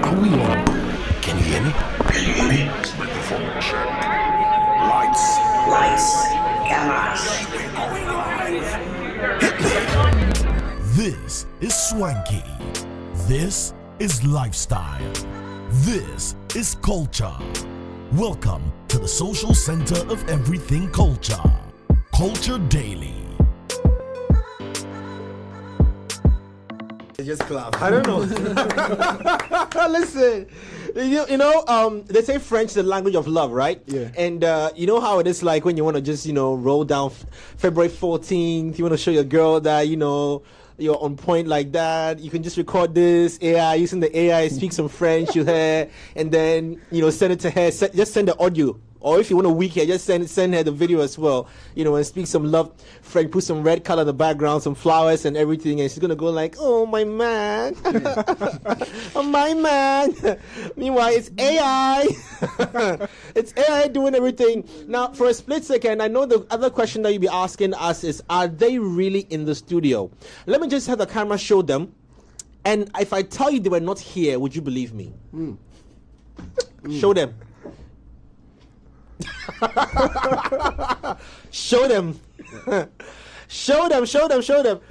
Are we on? Can you hear me? Microphone check. Lights, cameras. This is swanky. This is lifestyle. This is culture. Welcome to the social center of everything culture. Culture Daily. Just clap. I don't know. Listen, they say French is the language of love, right? Yeah. And you know how it is like when you want to just, roll down February 14th, you want to show your girl that, you're on point like that. You can just record this AI, using the AI, speak some French to her, and then, send it to her. Just send the audio. Or if you want a week here, just send her the video as well, and speak some love, French, put some red color in the background, some flowers and everything, and she's gonna go like, oh my man, oh my man. Meanwhile, it's AI, it's AI doing everything. Now, for a split second, I know the other question that you'll be asking us is, are they really in the studio? Let me just have the camera show them, and if I tell you they were not here, would you believe me? Show them. Show them. show them.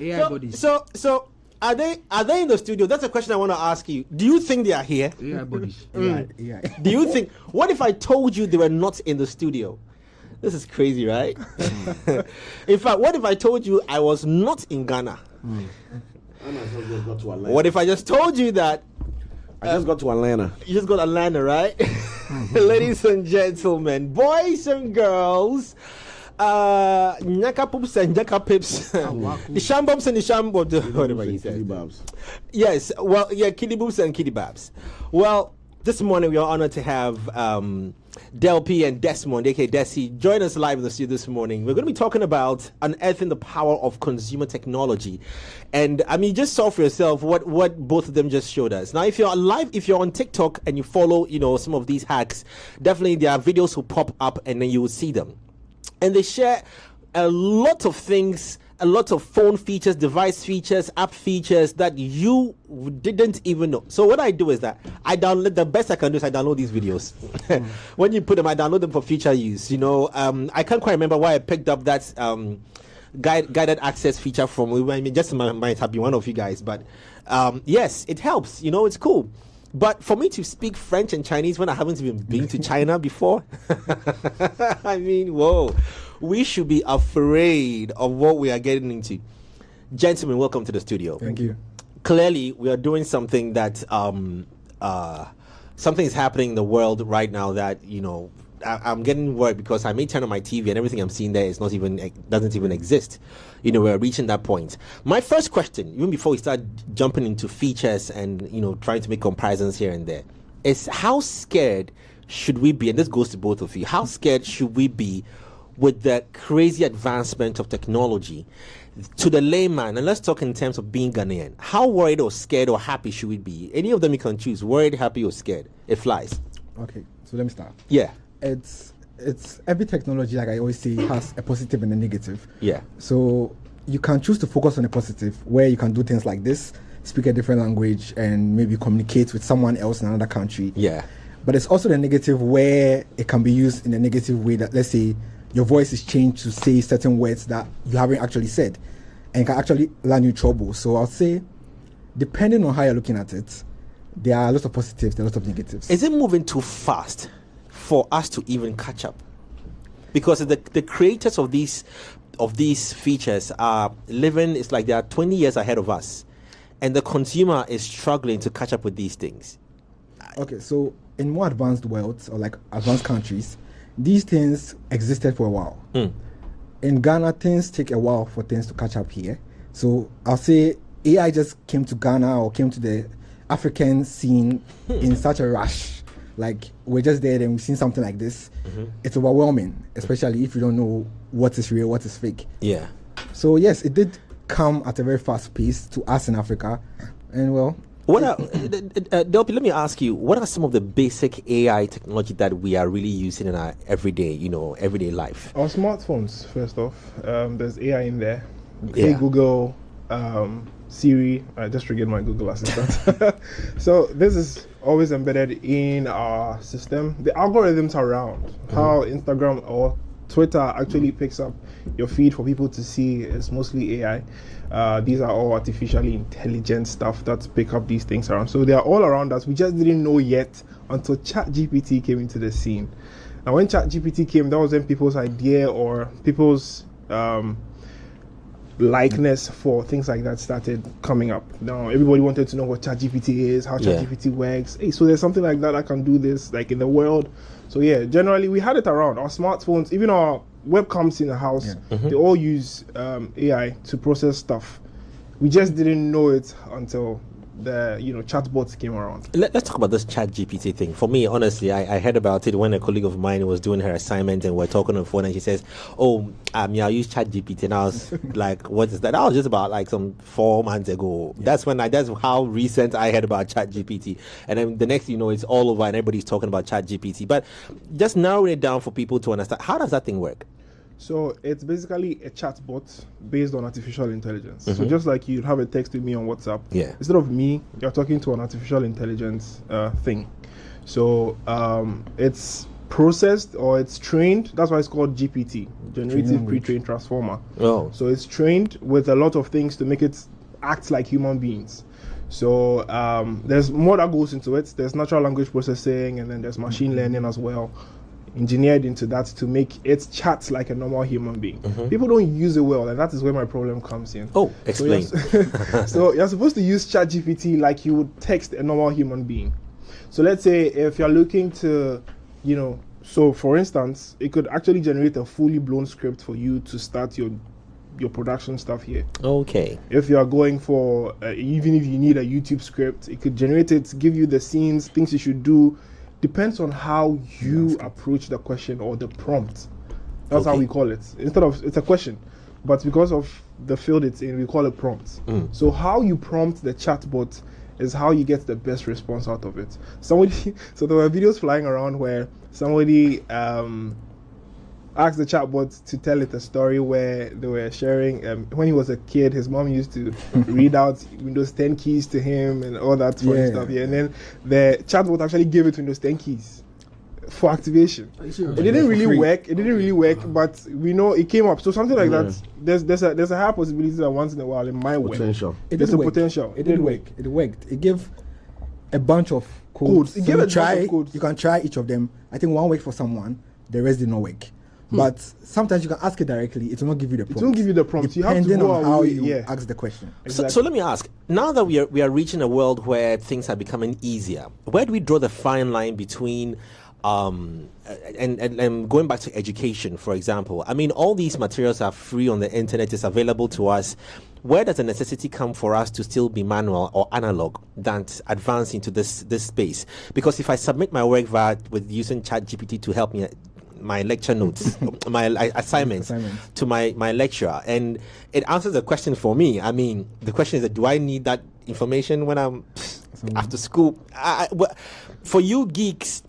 AI bodies. So are they in the studio? That's a question I want to ask you. Do you think they are here? AI bodies. Yeah. Do you think? What if I told you they were not in the studio? This is crazy, right? In fact, what if I told you I was not in Ghana? What if I just told you that I just got to Atlanta. you just got Atlanta, right? Ladies and gentlemen, boys and girls, Nyaka Poops and Nyaka Pips, the Shambobs and the Shambobs, whatever he said. Yes, well, yeah, Kitty Boobs and Kitty Babs. Well, this morning we are honored to have Del P and Desmond, aka Desi, join us live in the studio this morning. We're going to be talking about unearthing the power of consumer technology. And I mean, just saw for yourself what both of them just showed us. Now, if you're live, if you're on TikTok and you follow, some of these hacks, definitely there are videos will pop up and then you will see them. And they share a lot of things, a lot of phone features, device features, app features that you didn't even know. So what I do is that I download, the best I can do is I download these videos. When you put them, I download them for future use. I can't quite remember why I picked up that guided access feature from, I mean, just might have been one of you guys, but yes, it helps. It's cool. But for me to speak French and Chinese when I haven't even been to China before, I mean, whoa. We should be afraid of what we are getting into. Gentlemen, welcome to the studio. Thank you. Clearly, we are doing something that something is happening in the world right now that I'm getting worried because I may turn on my TV and everything I'm seeing there doesn't even exist. We're reaching that point. My first question, even before we start jumping into features and trying to make comparisons here and there, is how scared should we be? And this goes to both of you. How scared should we be with the crazy advancement of technology to the layman? And let's talk in terms of being Ghanaian. How worried or scared or happy should we be? Any of them you can choose. Worried, happy, or scared. It flies. Okay, so let me start. Yeah. It's every technology, like I always say, has a positive and a negative. Yeah. So you can choose to focus on the positive, where you can do things like this, speak a different language, and maybe communicate with someone else in another country. Yeah. But it's also the negative, where it can be used in a negative way, that, let's say, your voice is changed to say certain words that you haven't actually said, and can actually land you trouble. So I'll say, depending on how you're looking at it, there are a lot of positives, there are a lot of negatives. Is it moving too fast for us to even catch up? Because the creators of these features are living, it's like they are 20 years ahead of us, and the consumer is struggling to catch up with these things. Okay, so in more advanced worlds, or like advanced countries, these things existed for a while. In Ghana, things take a while for things to catch up here. So I'll say AI just came to Ghana or came to the African scene in such a rush. Like, we're just there and we've seen something like this. It's overwhelming, especially if you don't know what is real, what is fake. Yeah. So yes, it did come at a very fast pace to us in Africa. And well, what are, Delpi, let me ask you, what are some of the basic AI technology that we are really using in our everyday life? Our smartphones, first off. There's AI in there. Yeah. Hey Google, Siri. I just triggered my Google Assistant. So this is always embedded in our system. The algorithms around how Instagram or Twitter actually picks up your feed for people to see is mostly AI. These are all artificially intelligent stuff that pick up these things around. So they are all around us. We just didn't know yet until ChatGPT came into the scene. Now, when ChatGPT came, that was when people's idea or people's likeness for things like that started coming up. Now, everybody wanted to know what ChatGPT is, how ChatGPT works. Hey, so there's something like that can do this, like in the world. So yeah, generally we had it around. Our smartphones, even our webcams in the house, they all use AI to process stuff. We just didn't know it until the chatbots came around. Let's talk about this ChatGPT thing. For me, honestly, I heard about it when a colleague of mine was doing her assignment and we're talking on the phone and she says, I use ChatGPT, and I was like, what is that? That was just about like some 4 months ago. That's how recent I heard about ChatGPT. And then the next thing you know, it's all over and everybody's talking about ChatGPT. But just narrowing it down for people to understand, how does that thing work? So it's basically a chatbot based on artificial intelligence. So just like you'd have a text with me on WhatsApp, instead of me, you're talking to an artificial intelligence thing. So it's processed or it's trained. That's why it's called GPT, Generative Pre-trained Transformer. Oh. So it's trained with a lot of things to make it act like human beings. So there's more that goes into it. There's natural language processing, and then there's machine learning as well, engineered into that to make it chat like a normal human being. People don't use it well, and that is where my problem comes in. Oh, explain. So you're supposed to use ChatGPT like you would text a normal human being. So let's say if you're looking to, so for instance, it could actually generate a fully blown script for you to start your production stuff here. Okay. If you are going for, even if you need a YouTube script, it could generate it, give you the scenes, things you should do. Depends on how you approach the question or the prompt. That's how we call it. Instead of, it's a question, but because of the field it's in, we call it prompts. So how you prompt the chatbot is how you get the best response out of it. So there were videos flying around where somebody asked the chatbot to tell it a story where they were sharing, when he was a kid, his mom used to read out Windows 10 keys to him and all that funny stuff. And then the chatbot actually gave it Windows 10 keys for activation. It didn't really work. But we know it came up. So something like that, there's a high possibility that once in a while it might work. There's a potential. It did work. It worked. It gave a bunch of codes. It gave a bunch of codes. You can try each of them. I think one worked for someone, the rest did not work. But sometimes you can ask it directly. It will not give you the prompt. It won't give you the prompt. You have to depending go on how away. you ask the question. Exactly. So let me ask, now that we are reaching a world where things are becoming easier, where do we draw the fine line between and going back to education, for example? I mean, all these materials are free on the internet. It's available to us. Where does the necessity come for us to still be manual or analog than advance into this space? Because if I submit my work with using ChatGPT to help me my lecture notes, my assignments to my lecturer, and it answers the question for me. I mean, the question is, do I need that information when I'm after school? For you geeks,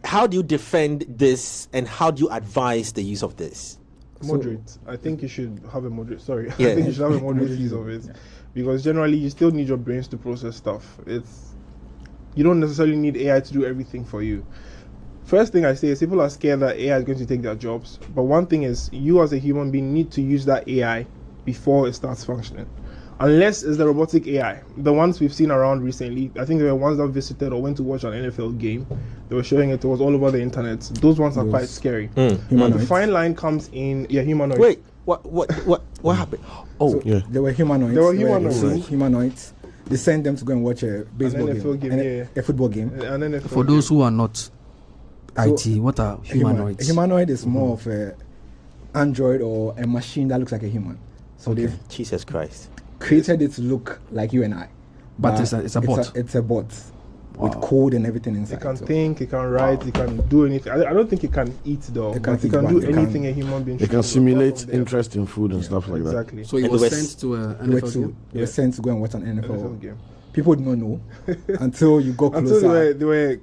how do you defend this, and how do you advise the use of this? Moderate. I think you should have a moderate. I think you should have a moderate use of it, because generally you still need your brains to process stuff. You don't necessarily need AI to do everything for you. First thing I say is people are scared that AI is going to take their jobs. But one thing is, you as a human being need to use that AI before it starts functioning. Unless it's the robotic AI. The ones we've seen around recently, I think there were ones that visited or went to watch an NFL game. They were showing it was all over the internet. Those ones are quite scary. The fine line comes in, humanoids. Wait, what happened? They were humanoids. Humanoids. They sent them to go and watch a baseball game, a football game. For those who are not IT, what are humanoids? A humanoid is more of a android or a machine that looks like a human. So they Jesus Christ created it to look like you and I. But it's a bot. It's a bot with code and everything inside. It can think, it can write, it can do anything. I don't think it can eat though. It can do anything a human being should. It can simulate interest in food and stuff like that. Exactly. So it was sent to an NFL game? They were sent to go and watch an NFL game. People did not know until you go closer. Until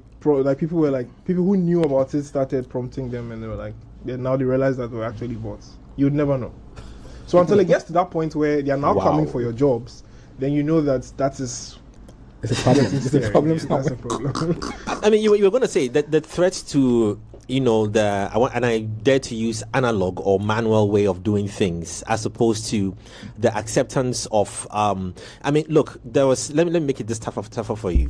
people who knew about it started prompting them, and they were like, now they realize that they were actually bots. You'd never know. So until it gets to that point where they are now coming for your jobs, then you know that is It's a problem. It's a problem That's somewhere. a problem. I mean, you were going to say that the threat to I dare to use analog or manual way of doing things as opposed to the acceptance of. I mean, look, let me make it this tougher for you.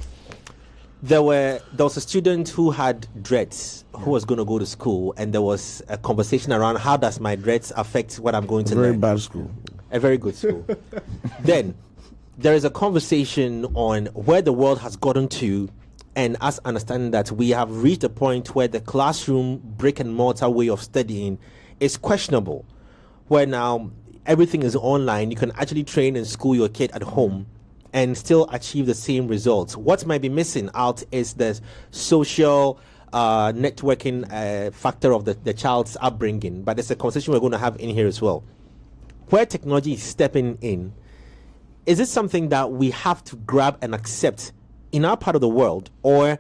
There was a student who had dreads who was going to go to school, and there was a conversation around how does my dreads affect what I'm going to learn. Very bad school. A very good school. Then there is a conversation on where the world has gotten to, and us understanding that we have reached a point where the classroom brick and mortar way of studying is questionable, where now everything is online. You can actually train and school your kid at home and still achieve the same results. What might be missing out is the social networking factor of the child's upbringing, but it's a conversation we're going to have in here as well. Where technology is stepping in, is it something that we have to grab and accept in our part of the world, or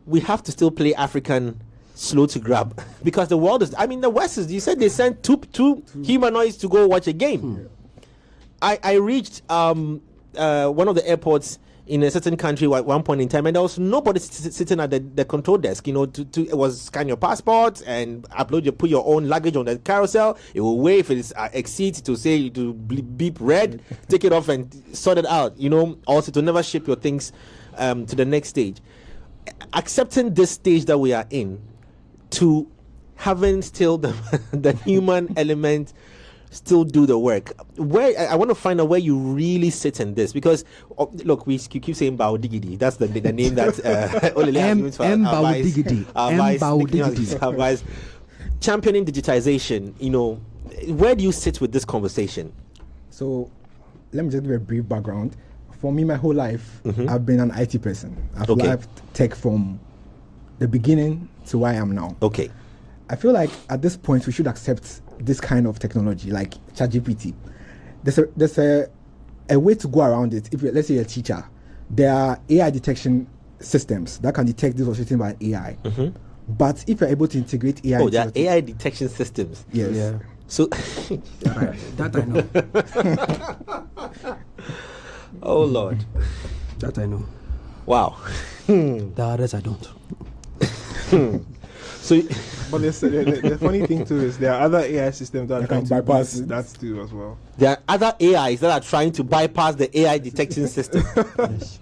we have to still play African slow to grab? Because the world is, the West is, you said they sent two humanoids to go watch a game. I reached one of the airports in a certain country at one point in time, and there was nobody sitting at the control desk. It was scan your passport and put your own luggage on the carousel. It will wait if it exceeds to say to beep red, take it off and sort it out. Also to never ship your things to the next stage. Accepting this stage that we are in, to having still the human element still do the work. Where I want to find out where you really sit in this, because look, we keep saying Baudigidi. That's the name that Olele has given to our vice championing digitization. Where do you sit with this conversation? So let me just give a brief background. For me, my whole life, I've been an IT person. I've loved tech from the beginning to where I am now. Okay. I feel like at this point we should accept this kind of technology like ChatGPT. There's a way to go around it. If let's say you're a teacher, there are AI detection systems that can detect this was written by AI. But if you're able to integrate AI, there are AI detection systems. Yes. Yeah. So that I know. Oh Lord. That I know. Wow. The others I don't. So, But the funny thing too is there are other AI systems that can can bypass bypass that too as well. there are other AIs that are trying to bypass the AI detection system. Yes.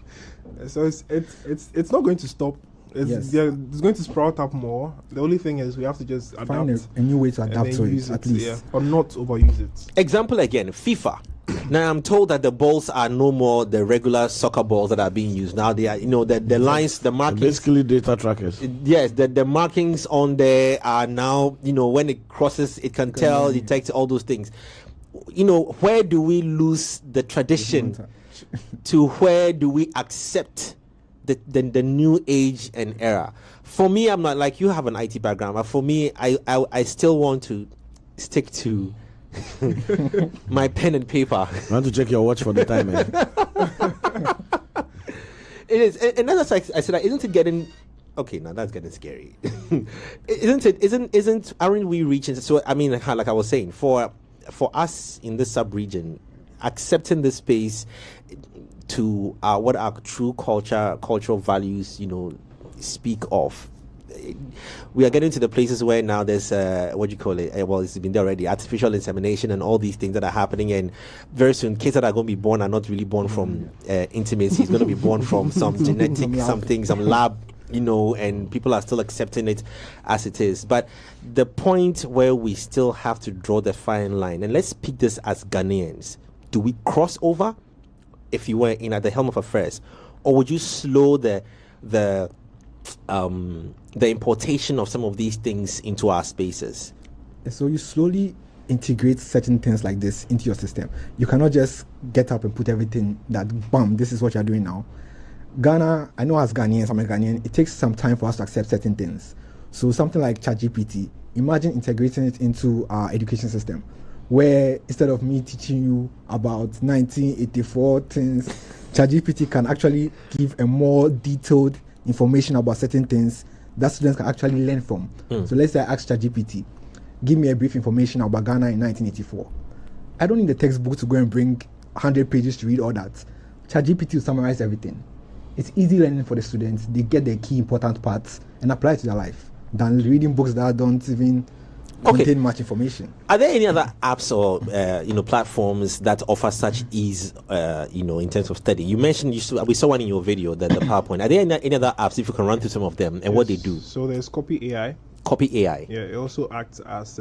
So it's not going to stop. It's going to sprout up more. The only thing is we have to just adapt find a new way to and adapt then to use it at least. yeah, or not overuse it. Example again, FIFA. Now I'm told that the balls are no more the regular soccer balls that are being used. Now they are, the lines, the markings. Basically, data trackers. Yes, the markings on there are now, when it crosses, it can tell, detect all those things. Where do we lose the tradition to where do we accept the new age and era? For me, I'm not like you have an IT background, but for me, I still want to stick to my pen and paper. I want to check your watch for the time, man. It is, and that's like I said, isn't it getting? Okay, now that's getting scary. Aren't we reaching? So like I was saying, for us in this sub-region, accepting this space to what our true cultural values, speak of. We are getting to the places where now there's it's been there already, artificial insemination and all these things that are happening, and very soon kids that are going to be born are not really born from intimacy. It's going to be born from some genetic something, some lab, and people are still accepting it as it is. But the point where we still have to draw the fine line, and let's pick this as Ghanaians, do we cross over if you were at the helm of affairs, or would you slow the importation of some of these things into our spaces? So you slowly integrate certain things like this into your system. You cannot just get up and put everything that, bam, this is what you're doing now. Ghana, I know as Ghanaians, I'm a Ghanaian, it takes some time for us to accept certain things. So something like ChatGPT, imagine integrating it into our education system, where instead of me teaching you about 1984 things, ChatGPT can actually give a more detailed information about certain things that students can actually learn from. So let's say I ask ChatGPT, give me a brief information about Ghana in 1984. I don't need the textbook to go and bring 100 pages to read all that. ChatGPT will summarize everything. It's easy learning for the students. They get the key important parts and apply it to their life than reading books that don't even contain much information. Are there any other apps or platforms that offer such ease in terms of study? You mentioned we saw one in your video, the PowerPoint. Are there any other apps, if you can run through some of them and what they do? So there's Copy AI. Copy AI. Yeah, it also acts as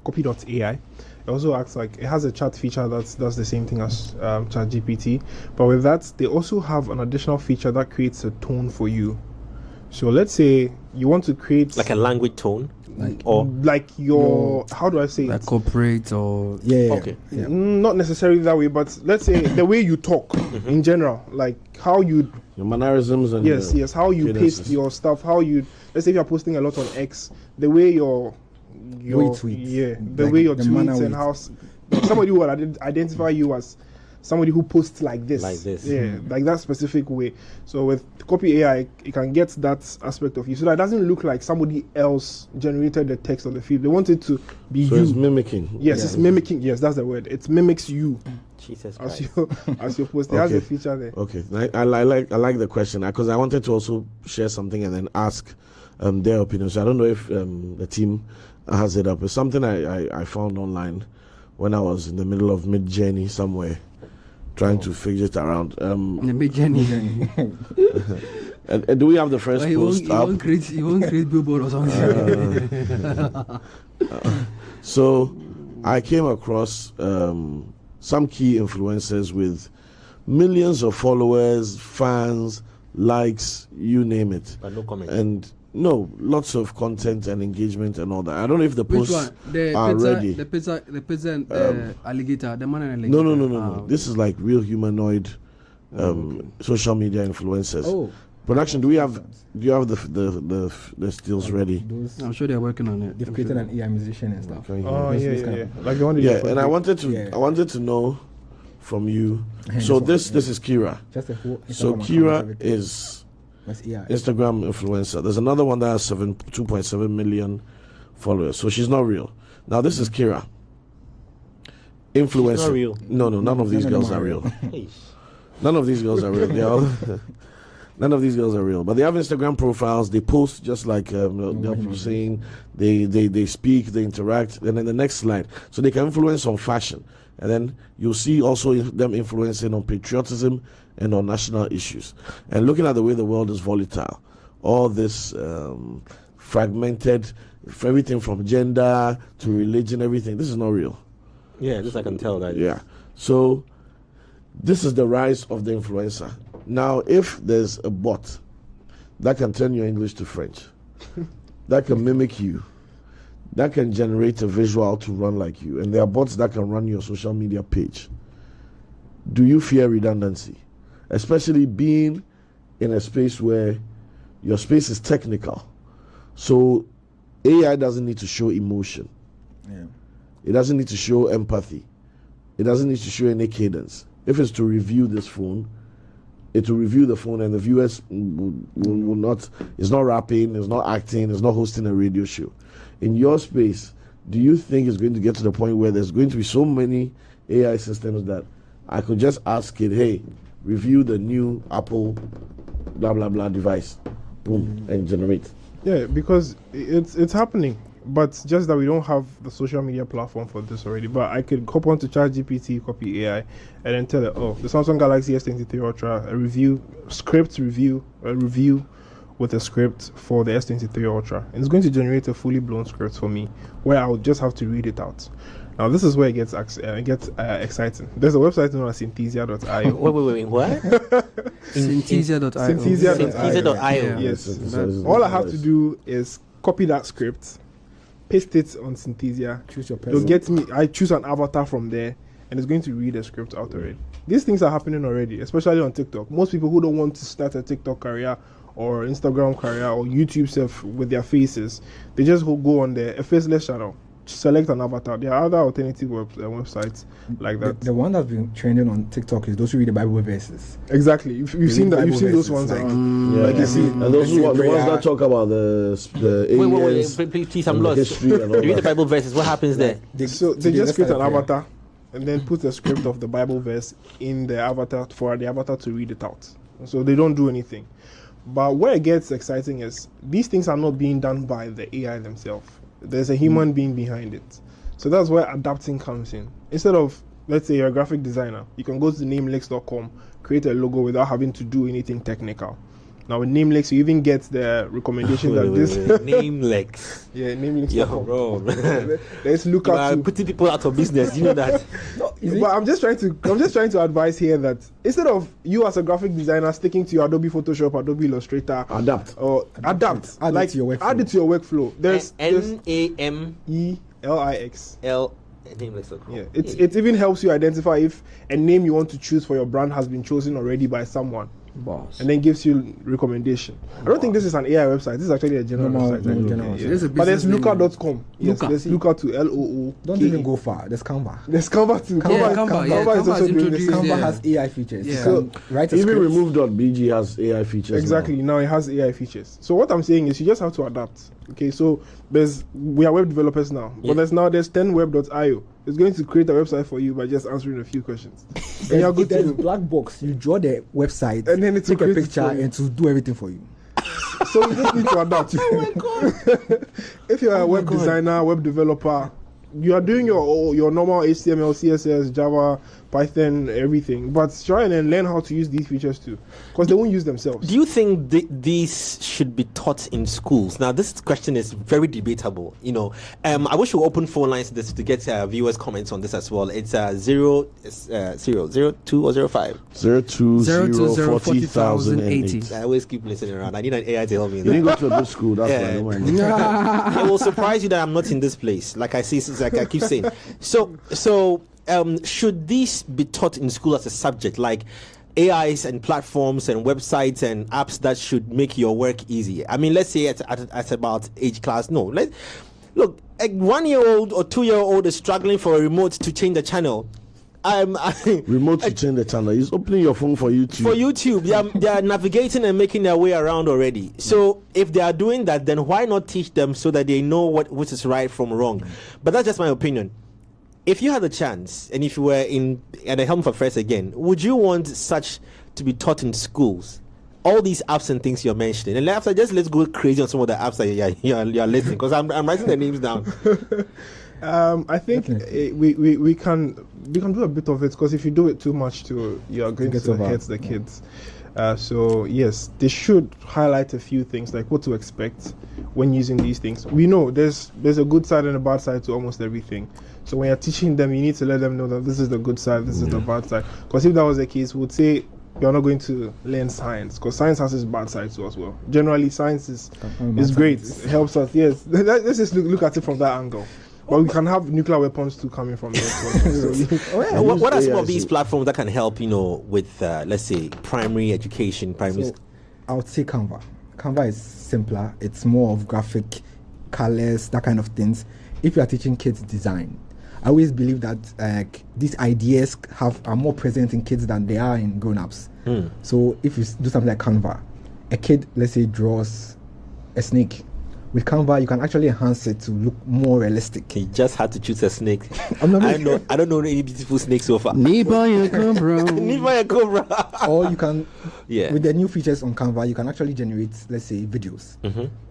Copy.ai. It also acts like it has a chat feature that does the same thing as ChatGPT, but with that they also have an additional feature that creates a tone for you. So let's say you want to create like a language tone, like your how do I say like it? corporate or Not necessarily that way, but let's say the way you talk in general, like how you Your mannerisms and yes how you cadences. paste your stuff, how you, let's say if you're posting a lot on X, the way your tweets. the Like way your the manner tweets and how somebody who would identify you as somebody who posts like this, like that specific way. So with Copy AI, it can get that aspect of you, so that it doesn't look like somebody else generated the text on the field. They want it to be So you. it's mimicking. Yes, it's mimicking. Yes, that's the word. It mimics you Jesus as Christ. you post. It has a feature there. Okay, I like the question because I wanted to also share something and then ask their opinion. So I don't know if the team has it up. It's something I found online when I was in the middle of mid-journey somewhere, trying to figure it around. the mid journey. And do we have the first post You up? won't create billboard or something. So I came across some key influencers with millions of followers, fans, likes, you name it. But no comment. And no, lots of content and engagement and all that. I don't know if the Which posts one? The are pizza, ready. the pizza and the alligator, the man and alligator. No. This is like real humanoid social media influencers. Oh, Production, do you have the stills ready? those I'm sure they're working on it. they've created an AI musician and stuff. Can you Oh hear me? yeah. Like the one that you Yeah, put and I there. wanted to know from you. So this is Kira. Just a whole So Instagram account, Kira everything. is That's AI. Instagram influencer. There's another one that has 2.7 million followers. So she's not real. Now this is Kira. Influencer. She's not real. No, none of these None of girls them are are real. Hey. None of these girls are real. They all, none of these girls are real. But they have Instagram profiles. They post just like they're saying. They speak. They interact. And then the next slide, so they can influence on fashion. And then you'll see also them influencing on patriotism and on national issues. And looking at the way the world is volatile, all this fragmented, everything from gender to religion, everything. This is not real. Yeah, this I can tell that. Yeah. So this is the rise of the influencer. Now, if there's a bot that can turn your English to French, that can mimic you, that can generate a visual to run like you, and there are bots that can run your social media page, do you fear redundancy? Especially being in a space where your space is technical. So AI doesn't need to show emotion. Yeah. It doesn't need to show empathy. It doesn't need to show any cadence. If it's to review this phone, it will review the phone, and the viewers will not. It's not rapping. It's not acting. It's not hosting a radio show. In your space, do you think it's going to get to the point where there's going to be so many AI systems that I could just ask it, hey, review the new Apple blah blah blah device, boom, and generate? Yeah, because it's happening, but just that we don't have the social media platform for this already. But I could hop onto ChatGPT, Copy AI, and then tell it, oh, the Samsung Galaxy S23 Ultra, a review with a script for the S23 Ultra, and it's going to generate a fully blown script for me, where I'll just have to read it out. Now this is where it gets exciting. There's a website known as synthesia.io. Wait, what? Synthesia.io. Synthesia.io. Yes. All I have to do is copy that script, paste it on Synthesia. Choose your It'll person. get me. I choose an avatar from there, and it's going to read the script out already. These things are happening already, especially on TikTok. Most people who don't want to start a TikTok career or Instagram career or YouTube stuff with their faces, they just go on a faceless channel, select an avatar. There are other alternative websites like that. The one that's been trending on TikTok is those who read the Bible verses. Exactly. You've seen that. You've seen those ones like, around. Yeah, Like you see, and those the ones that talk about the aliens, Wait, please, I'm and the lost. history and all You read the that. Bible verses, what happens there? they just create an avatar, and then put a script of the Bible verse in the avatar for the avatar to read it out. So they don't do anything. But where it gets exciting is these things are not being done by the AI themselves. There's a human being behind it. So that's where adapting comes in. Instead of, let's say you're a graphic designer, you can go to namelix.com, create a logo without having to do anything technical. Now with Namelix, you even get the recommendation that this Namelix. Yeah, Namelix. Yo, bro. Let's look up putting people out of business. You know that. But I'm just trying to advise here that instead of you as a graphic designer sticking to your Adobe Photoshop, Adobe Illustrator, adapt. Add it to your workflow. There's NAMELIX. Namelix.com. Yeah, it even helps you identify if a name you want to choose for your brand has been chosen already by someone. Boss. And then gives you recommendation. I don't think this is an AI website. This is actually a general website. But there's Looker.com. Yes, there's Looker to LOO. Don't even go far. There's Canva. There's Canva too. Canva is also doing this. Canva has AI features. Yeah. So write a Even script. remove.bg has AI features. Exactly. Now it has AI features. So what I'm saying is you just have to adapt. Okay, so we are web developers now, but there's 10web.io. It's going to create a website for you by just answering a few questions. And you're good to There's go. black box. You draw the website And then it take a creates it picture for you. and to do everything for you. So you just need to adapt. Oh my god! If you're a web designer, web developer, you are doing your normal HTML, CSS, Java, Python, everything, but try and learn how to use these features too, because they won't use themselves. Do you think these should be taught in schools? Now, this question is very debatable. You know, I wish we open phone lines to get viewers' comments on this as well. It's 002 or 05. 02040,080. I always keep listening around. I need an AI to help me. You didn't go to a good school. That's why. Don't mind. It will surprise you that I'm not in this place. Like I keep saying. So should these be taught in school as a subject, like AIs and platforms and websites and apps that should make your work easy? I mean, let's say at about age class. No, look, a 1-year-old or 2-year-old is struggling for a remote to change the channel. Remote to change the channel. He's opening your phone for YouTube. For YouTube, they are navigating and making their way around already. So if they are doing that, then why not teach them so that they know which is right from wrong? But that's just my opinion. If you had a chance, and if you were at the helm of affairs again, would you want such to be taught in schools? All these apps and things you're mentioning, and after let's go crazy on some of the apps that you're listing, because I'm writing the names down. I think we can do a bit of it, because if you do it too much, you're going to hurt the kids. So yes, they should highlight a few things, like what to expect when using these things. We know there's a good side and a bad side to almost everything. So when you're teaching them, you need to let them know that this is the good side, this is the bad side. Because if that was the case, we would say you're not going to learn science, because science has its bad side too as well. Generally, science is great. It helps us. Yes, let's just look at it from that angle. But we can have nuclear weapons too coming from there. So, what are some of these platforms that can help, with, let's say, primary education? So I would say Canva. Canva is simpler. It's more of graphic, colors, that kind of things. If you are teaching kids design, I always believe that these ideas are more present in kids than they are in grown-ups. So if you do something like Canva, a kid, let's say, draws a snake. With Canva, you can actually enhance it to look more realistic. You just had to choose a snake. I don't know any beautiful snakes so far. Nibaya Cobra. Or you can, with the new features on Canva, you can actually generate, let's say, videos.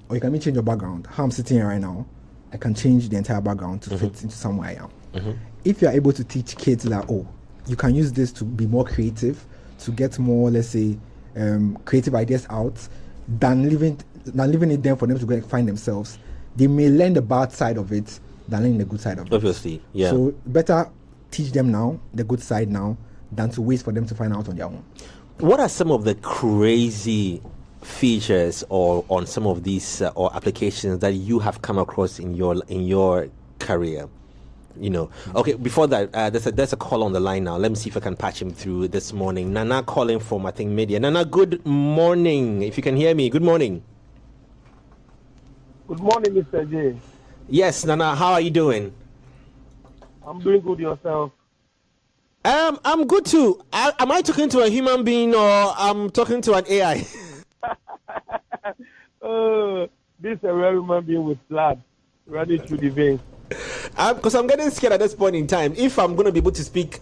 Or you can even change your background. How I'm sitting here right now, I can change the entire background to fit into somewhere I am. If you are able to teach kids that, you can use this to be more creative, to get more, let's say, creative ideas out, than leaving it there for them to go and find themselves, they may learn the bad side of it than learning the good side of it. Obviously, yeah. So better teach them now, the good side now, than to wait for them to find out on their own. What are some of the crazy features or on some of these or applications that you have come across in your career? Okay, before that, there's a call on the line now. Let me see if I can patch him through this morning. Nana calling from, I think, media. Nana, good morning. If you can hear me, good morning. Good morning, Mr. J. Yes, Nana, how are you doing? I'm doing good. Yourself? I'm good too. Am I talking to a human being or I'm talking to an AI? This is a real human being with blood running through the veins. Because I'm getting scared at this point in time. If I'm going to be able to speak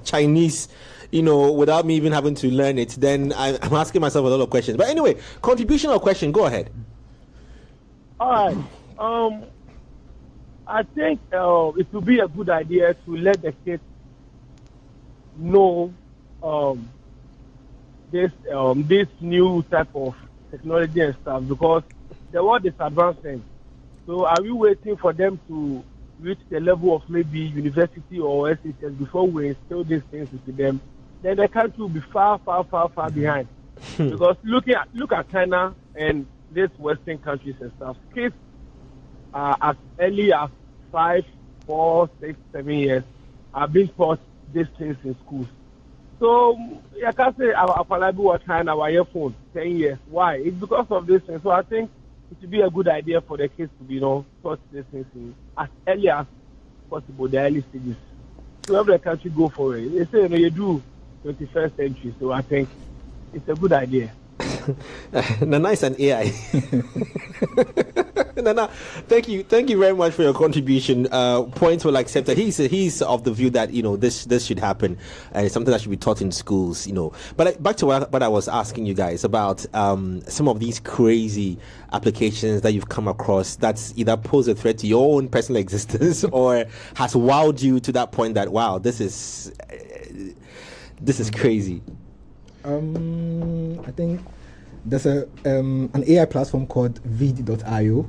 Chinese, without me even having to learn it, then I'm asking myself a lot of questions. But anyway, contribution or question, go ahead. All right. I think it would be a good idea to let the kids know this new type of technology and stuff, because the world is advancing. So are we waiting for them to reach the level of maybe university or SHS before we instill these things into them? Then the country will be far, far, far, far behind. Because look at China and these Western countries and stuff. Kids are as early as 5, 4, 6, 7 years are being taught these things in schools. So I can't say our Palabu was trying our earphone 10 years. Why? It's because of this thing. So I think it would be a good idea for the kids to be taught these things as early as possible, the early stages. So every country go for it. They say you do 21st century. So I think it's a good idea. Nana is an AI. Nana, thank you very much for your contribution. Points were accepted. He's of the view that this should happen, and it's something that should be taught in schools. But back to what I was asking you guys about some of these crazy applications that you've come across that's either pose a threat to your own personal existence or has wowed you to that point that wow, this is crazy. I think there's an AI platform called vid.io.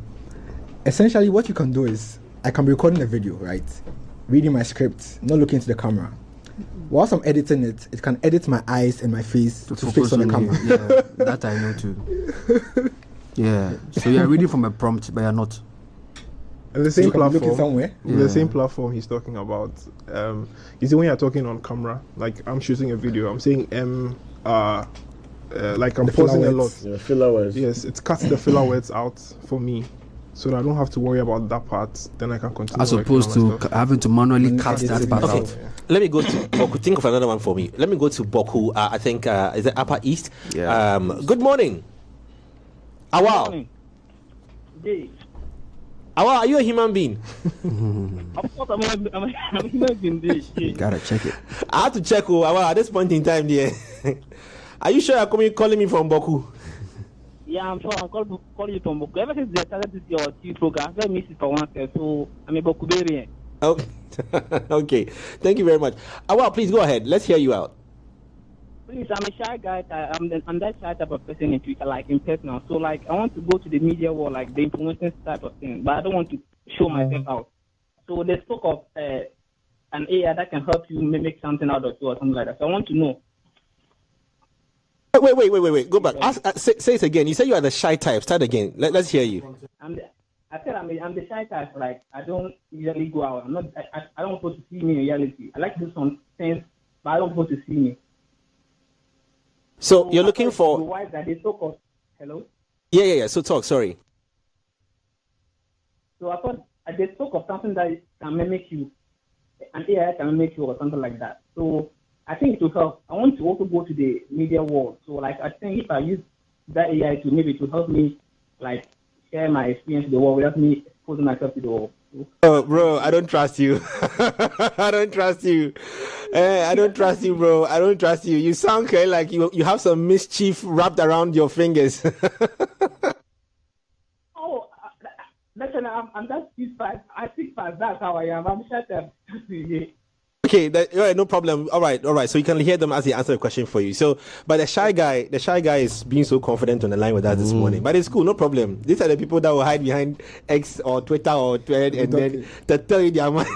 Essentially, what you can do is I can be recording a video, right? Reading my script, not looking into the camera. Whilst I'm editing it, it can edit my eyes and my face to fix on the camera. Yeah, that I know too. Yeah, so you're reading from a prompt, but you're not. And the same looking somewhere. The same platform he's talking about. You see, when you're talking on camera, like I'm shooting a video, I'm saying like I'm pausing a lot. Yeah, filler words. Yes, it cuts the filler words out for me, so that I don't have to worry about that part. Then I can continue. As opposed to having to manually cut that part Okay, out. let me go to Boku. Think of another one for me. Let me go to Boku. I think is it Upper East? Yeah. Good morning. Awal. Awal, are you a human being? Of course, I'm a human being. Gotta check it. I have to check. Awal, at this point in time, dear. Are you sure you're calling me from Boku? Yeah, I'm sure I'm calling you from Boku. Ever since they started this your TV program, I've missed it for one second, so I'm a Bokubarian. Oh, okay. Thank you very much. Awal, please go ahead. Let's hear you out. Please, I'm a shy guy. I'm that shy type of person in Twitter, like in personal. So, like, I want to go to the media world, like the influencers type of thing, but I don't want to show myself out. So, there's talk of an AI that can help you mimic something out of you or something like that. So, I want to know. Wait. Go back. Say it again. You said you are the shy type. Start again. Let's hear you. I said I'm the shy type. Like, I don't usually go out. I don't want to see me in reality. I like to do some things, but I don't want to see me. So you're looking for. Why that they talk of hello? Yeah. So talk. Sorry. So I thought they talk of something that can mimic you, an AI can mimic you or something like that. So I think it will help. I want to also go to the media world. So like I think if I use that AI to maybe to help me like share my experience in the world without me exposing myself to the world. Oh, bro, I don't trust you. I don't trust you. I don't trust you, bro. I don't trust you. You sound like you have some mischief wrapped around your fingers. Oh, listen, I'm that 6'5". I 6'5". That's how I am. I'm shut up. Okay, no problem. All right. So you can hear them as they answer the question for you. So, but the shy guy is being so confident on the line with us this morning. But it's cool, no problem. These are the people that will hide behind X or Twitter or Thread and then they tell you their mind.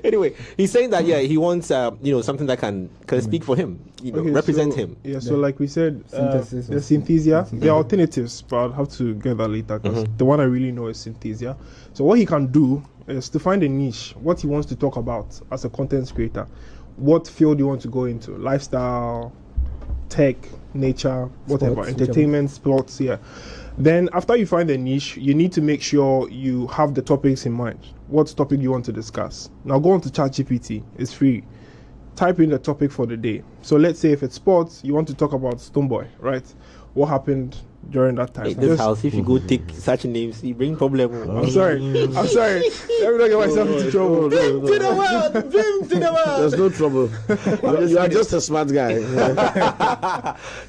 Anyway, he's saying that he wants something that can speak for him, represent him. Yeah. So like we said, the Synthesia. There are alternatives, but I'll have to get that later because the one I really know is Synthesia. So what he can do is to find a niche, what he wants to talk about as a content creator, what field you want to go into, lifestyle, tech, nature, whatever, entertainment, sports, yeah. Then after you find a niche, you need to make sure you have the topics in mind. What topic you want to discuss. Now go on to ChatGPT, it's free. Type in the topic for the day. So let's say if it's sports, you want to talk about Stoneboy, right? what happened during that time. Hey, this house, if you go take such names, you bring problem. I'm sorry. Let me not get myself into trouble. Dream to the world. Dream to the world. There's no trouble. You are just a smart guy.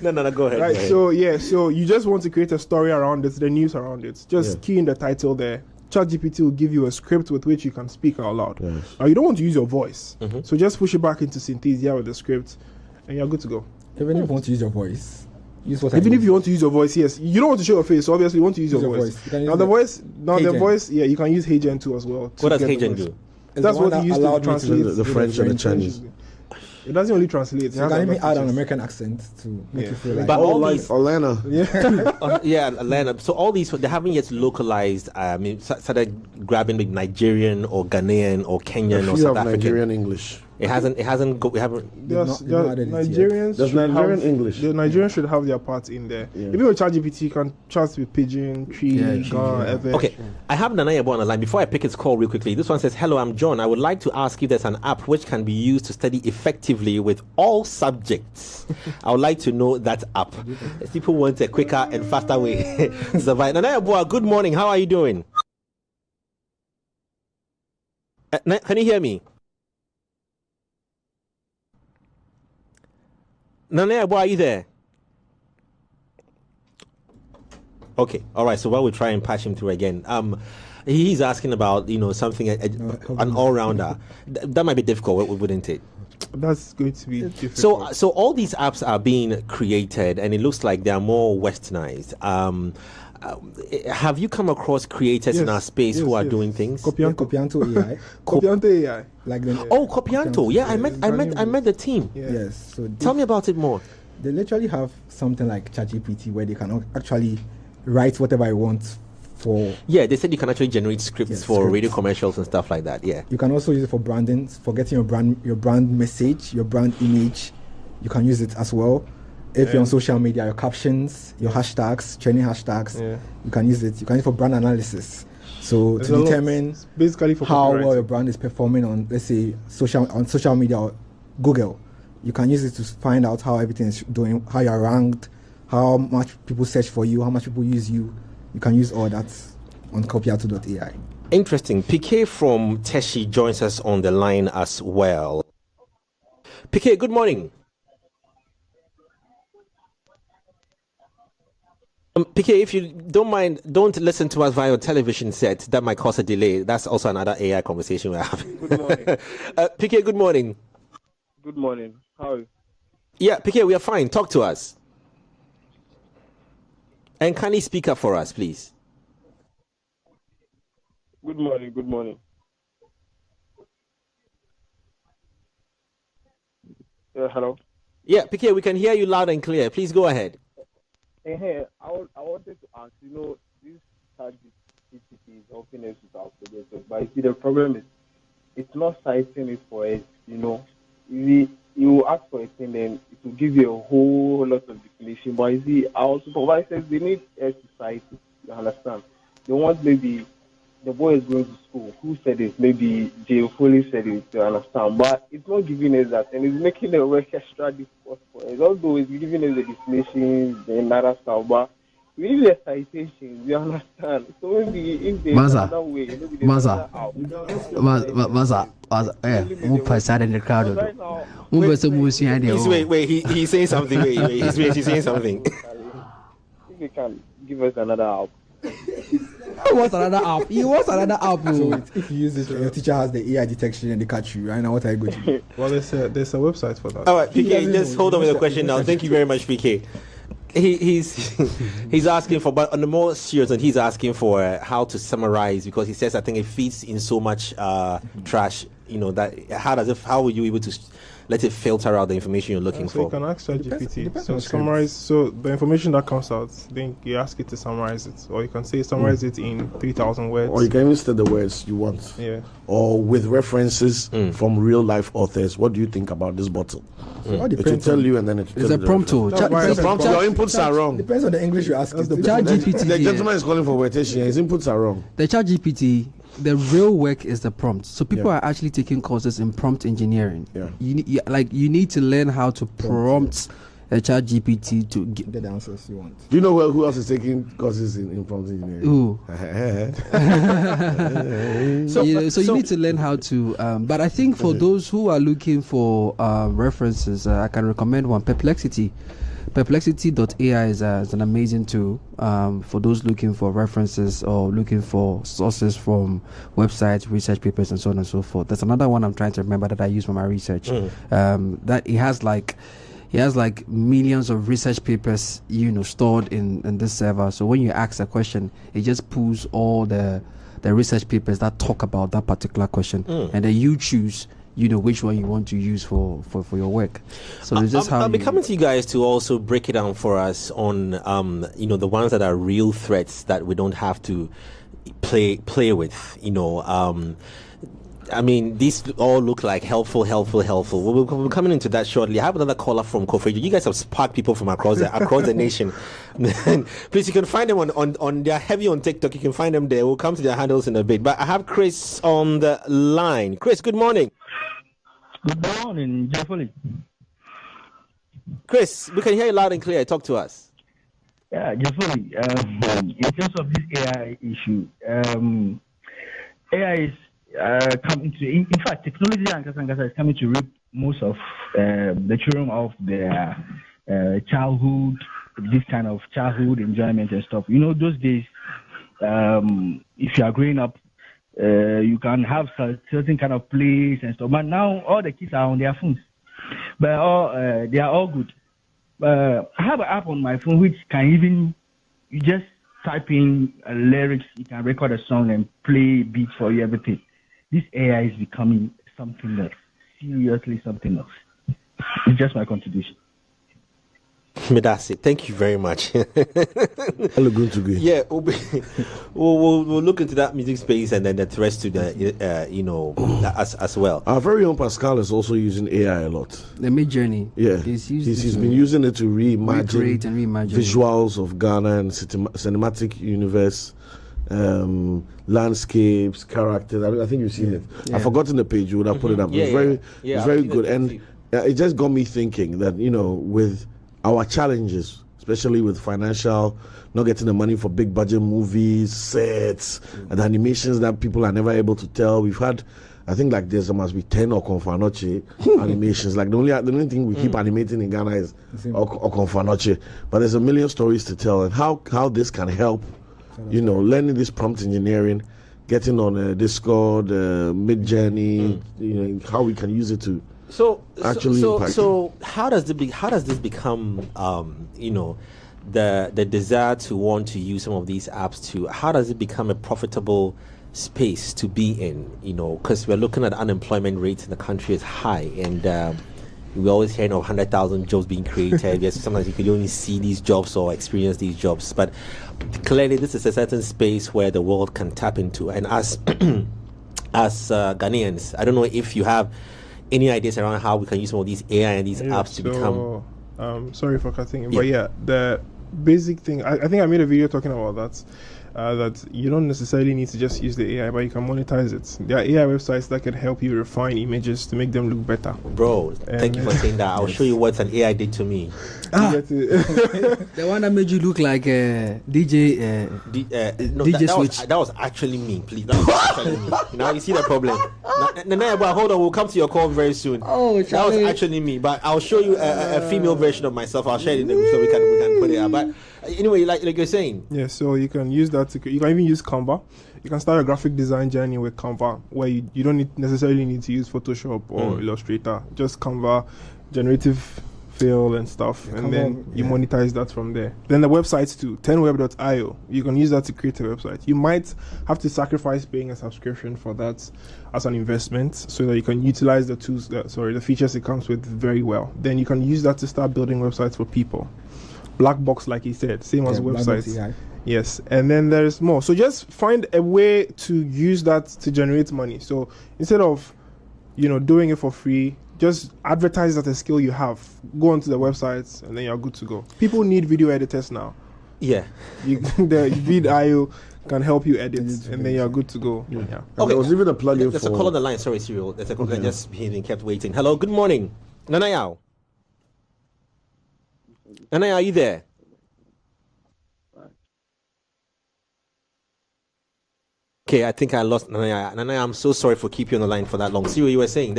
No, go ahead. Right. Go ahead. So you just want to create a story around it, the news around it. Just key in the title there. ChatGPT will give you a script with which you can speak out loud. Yes. Now you don't want to use your voice, so just push it back into Synthesia with the script, and you're good to go. Even if you want to use your voice, use what Even if you want to use your voice, yes, you don't want to show your face, so obviously you want to use your voice. Now the voice, yeah, you can use HeyGen too as well. What does HeyGen do? That's what he used to translate the French and the Chinese. It doesn't only translate. You can even add an American accent to make you feel like. But all these, Olena. Atlanta. So all these, they haven't yet localized. I mean, started grabbing like Nigerian or Ghanaian or Kenyan or South African. Nigerian English. It hasn't. We haven't. Nigerians. There's Nigerian English. The Nigerians should have their part in there. Yeah. Even with ChatGPT, you can chat with Pigeon, Tree, Ever. Okay, I have Nana Yabo on the line. Before I pick his call real quickly, this one says, "Hello, I'm John. I would like to ask if there's an app which can be used to study effectively with all subjects. I would like to know that app. People want a quicker and faster way to survive." Nana Yabo, good morning. How are you doing? Can you hear me? Nana, are you there? Okay, all right. So while we try and patch him through again, he's asking about something an all-rounder. That might be difficult, wouldn't it? That's going to be difficult. So all these apps are being created, and it looks like they are more westernized. Have you come across creators in our space who are doing things? Copianto AI. Copianto AI. Like them. Oh, Copianto. Yeah, I met the team. Yeah. Yes. So tell me about it more. They literally have something like ChatGPT where they can actually write whatever I want for. Yeah, they said you can actually generate scripts for radio commercials and stuff like that. Yeah. You can also use it for branding, for getting your brand message, your brand image. You can use it as well. If you're on social media, your captions, your hashtags, trending hashtags, you can use it. You can use it for brand analysis. So to determine basically for how well your brand is performing on, let's say, social media or Google, you can use it to find out how everything is doing, how you're ranked, how much people search for you, how much people use you. You can use all that on copiato.ai. Interesting. PK from Teshi joins us on the line as well. PK, good morning. PK, if you don't mind, don't listen to us via your television set. That might cause a delay. That's also another AI conversation we're having. Good morning. PK, good morning. Good morning. How are you? Yeah, PK, we are fine. Talk to us. And can you speak up for us, please? Good morning. Good morning. Hello? Yeah, PK, we can hear you loud and clear. Please go ahead. Hey, I wanted to ask, this ChatGPT is helping us with our project, but you see, the problem is it's not citing it for us, You ask for a thing, then it will give you a whole lot of definition, but you see, our supervisors, they need us to cite it, you understand? They want maybe the boy is going to school, who said it? Maybe Jay Foley said it, you understand? But it's not giving us that, and it's making the work extra difficult for us. Although it's giving us the definitions, the another stuff, but we need the citations, you understand? So maybe if there's another way, maybe there's another out. In the crowd. Right now, He's saying something. He's saying something. if they can give us another out. He wants another app. So if you use it, your teacher has the AI detection and they catch you. I know what I go to. Well, there's a website for that. All right, PK, just hold on with the question now. Thank you very much, PK. He's asking for, but on the more serious end, he's asking for how to summarize, because he says I think it feeds in so much trash. That how will you be able to let it filter out the information you're looking So for? you can ask ChatGPT. Depends So on summarize. So the information that comes out, then you ask it to summarize it, or you can say summarize it in 3,000 words. Or you can even say the words you want. Yeah. Or with references from real life authors. What do you think about this bottle? It will tell you, and then it will It's tell a you. prompt tool. That's why It's a prompt. Your inputs are wrong. Depends on the English you ask. That's the ChatGPT. The gentleman is calling for quotation. His inputs are wrong. The ChatGPT, the real work is the prompt. So people Yeah. are actually taking courses in prompt engineering. Yeah. You need to learn how to prompt ChatGPT to get Get the answers you want. Do you know who else is taking courses in prompt engineering? Ooh. So, you need to learn how to. But I think for those who are looking for references, I can recommend one, Perplexity. Perplexity.ai is an amazing tool for those looking for references or looking for sources from websites, research papers, and so on and so forth. There's another one I'm trying to remember that I use for my research. That it has like millions of research papers, stored in this server. So when you ask a question, it just pulls all the research papers that talk about that particular question, and then you choose which one you want to use for your work. So it's just I'll be coming to you guys to also break it down for us on the ones that are real threats that we don't have to play with. I mean, these all look like helpful. We'll be coming into that shortly. I have another caller from Kofi. You guys have sparked people from across the nation. Please, you can find them on they're heavy on TikTok. You can find them there. We'll come to their handles in a bit. But I have Chris on the line. Chris, good morning. Good morning, Jeffrey. Chris, we can hear you loud and clear. Talk to us. Yeah, Jeffrey. In terms of this AI issue, AI is coming to. In fact, technology is coming to rip most of the children of their childhood, this kind of childhood enjoyment and stuff. Those days, if you are growing up, you can have certain kind of plays and stuff. But now all the kids are on their phones. But they are all good. I have an app on my phone which can you just type in lyrics, you can record a song and play beats for you, everything. This AI is becoming something else. Seriously something else. It's just my contribution. Medasi, thank you very much. Hello, good to go. Yeah, we'll look into that music space and then the rest to the as well. Our very own Pascal is also using AI a lot. The Midjourney. Yeah, he's been using it to recreate and reimagine visuals of Ghana and cinematic universe, landscapes, characters. I think you've seen it. Yeah. I've forgotten the page. You would have put it up. It's very good, and it just got me thinking that with our challenges, especially with financial, not getting the money for big budget movies, sets, and animations that people are never able to tell. We've had, I think, there must be 10 Okonfanoche animations. The only thing we keep animating in Ghana is Okonfanoche. But there's a million stories to tell, and how this can help, learning this prompt engineering, getting on Discord, Midjourney, how we can use it to. So how does this become the desire to want to use some of these apps how does it become a profitable space to be in, because we're looking at unemployment rates in the country is high, and we're always hearing of 100,000 jobs being created. Yes, sometimes you can only see these jobs or experience these jobs, but clearly this is a certain space where the world can tap into. And as Ghanaians, I don't know if you have any ideas around how we can use some of these AI and these apps to become. Sorry for cutting in, but the basic thing, I think I made a video talking about that. That you don't necessarily need to just use the AI, but you can monetize it. There are AI websites that can help you refine images to make them look better. Bro, thank you for saying that. I'll show you what an AI did to me. The one that made you look like DJ. DJ Switch. That was actually me. Please, that was actually me. Now you see the problem. But hold on, we'll come to your call very soon. Oh, Charlie. That was actually me. But I'll show you a female version of myself. I'll share it in the so we can put it out. But anyway, like you're saying. Yeah, so you can use that you can even use Canva. You can start a graphic design journey with Canva, where you don't necessarily need to use Photoshop or Illustrator. Just Canva, generative fill and stuff, and then you monetize that from there. Then the websites too, 10web.io. You can use that to create a website. You might have to sacrifice paying a subscription for that as an investment, so that you can utilize the the features it comes with very well. Then you can use that to start building websites for people. Black box, like he said, same as websites. Yes, and then there's more. So just find a way to use that to generate money. So instead of doing it for free, just advertise that a skill you have. Go onto the websites, and then you're good to go. People need video editors now. Yeah, the vid.io can help you edit, and then you're good to go. Yeah. Okay. There was even a plugin. There's a call on the line. Sorry, Cyril. There's a call that just being kept waiting. Hello, good morning, Nanayao. Nanaya, are you there? Okay, I think I lost Nanaya. Nanaya, I'm so sorry for keeping you on the line for that long. See what you were saying.